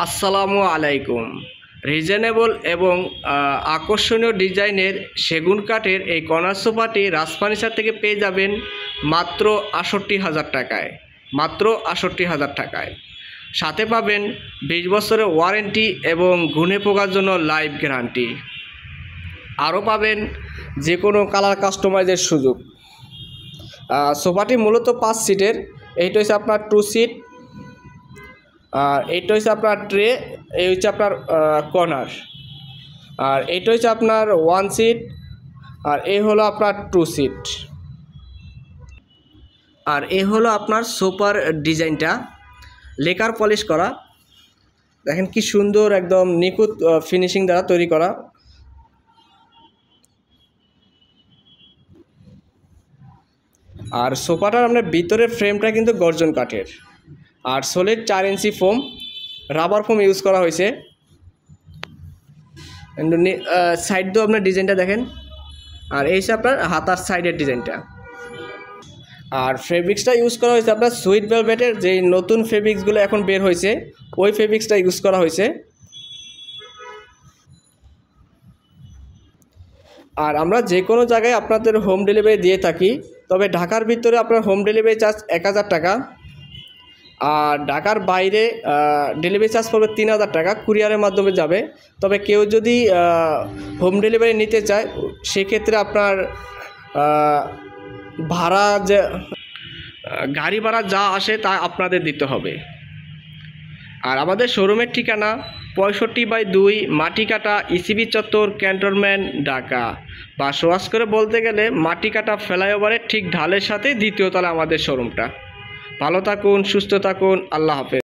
আসসালামু আলাইকুম। রিজনেবল এবং আকর্ষণীয় ডিজাইনের সেগুন কাঠের এই কর্নার সোফাটি রাজ ফার্নিচার থেকে পেয়ে যাবেন মাত্র ৬৮,০০০ টাকায়। মাত্র ৬৮,০০০ টাকায়। সাথে পাবেন ২০ বছরের ওয়ারেন্টি এবং ঘুণে পোকার জন্য লাইফ গ্যারান্টি। আরও পাবেন যে কোনো কালার কাস্টমাইজের সুযোগ। সোফাটি মূলত ৫ সিটের। এইটা হচ্ছে আপনার 2 সিট, আর এইটা হচ্ছে আপনার ট্রে, এই হচ্ছে আপনার কর্নার, আর এইটা হচ্ছে আপনার 1 সিট, আর এই হলো আপনার 2 সিট। আর এই হলো আপনার সোফার ডিজাইনটা, লেকার পলিশ করা। দেখেন কি সুন্দর, একদম নিখুঁত ফিনিশিং দ্বারা তৈরি করা। আর সোফাটার আপনার ভিতরের ফ্রেমটা কিন্তু গর্জন কাঠের, আর সলিড 4 ইঞ্চি ফোম, রাবার ফোম ইউজ করা হয়েছে। সাইড দিয়েও আপনার ডিজাইনটা দেখেন, আর এই হচ্ছে আপনার হাতার সাইডের ডিজাইনটা। আর ফেব্রিক্সটা ইউজ করা হয়েছে আপনার সুইট ভেলভেটের, যে নতুন ফেব্রিক্সগুলো এখন বের হয়েছে ওই ফেব্রিক্সটা ইউজ করা হয়েছে। আর আমরা যে কোনো জায়গায় আপনাদের হোম ডেলিভারি দিয়ে থাকি, তবে ঢাকার ভিতরে আপনার হোম ডেলিভারি চার্জ ১,০০০ টাকা, আর ঢাকার বাইরে ডেলিভারি চার্জ পড়বে ৩,০০০ টাকা, কুরিয়ারের মাধ্যমে যাবে। তবে কেউ যদি হোম ডেলিভারি নিতে চায় সেক্ষেত্রে আপনার ভাড়া, যে গাড়ি ভাড়া যা আসে তা আপনাদের দিতে হবে। আর আমাদের শোরুমের ঠিকানা ৬৫/২ মাটিকাটা, ইসিবি চত্বর, ক্যান্টনমেন্ট, ঢাকা। বা সহজ করে বলতে গেলে মাটিকাটা ফ্লাইওভারের ঠিক ঢালের সাথে দ্বিতীয় তলায় আমাদের শোরুমটা। ভালো থাকুন, সুস্থ থাকুন, আল্লাহ হাফেজ।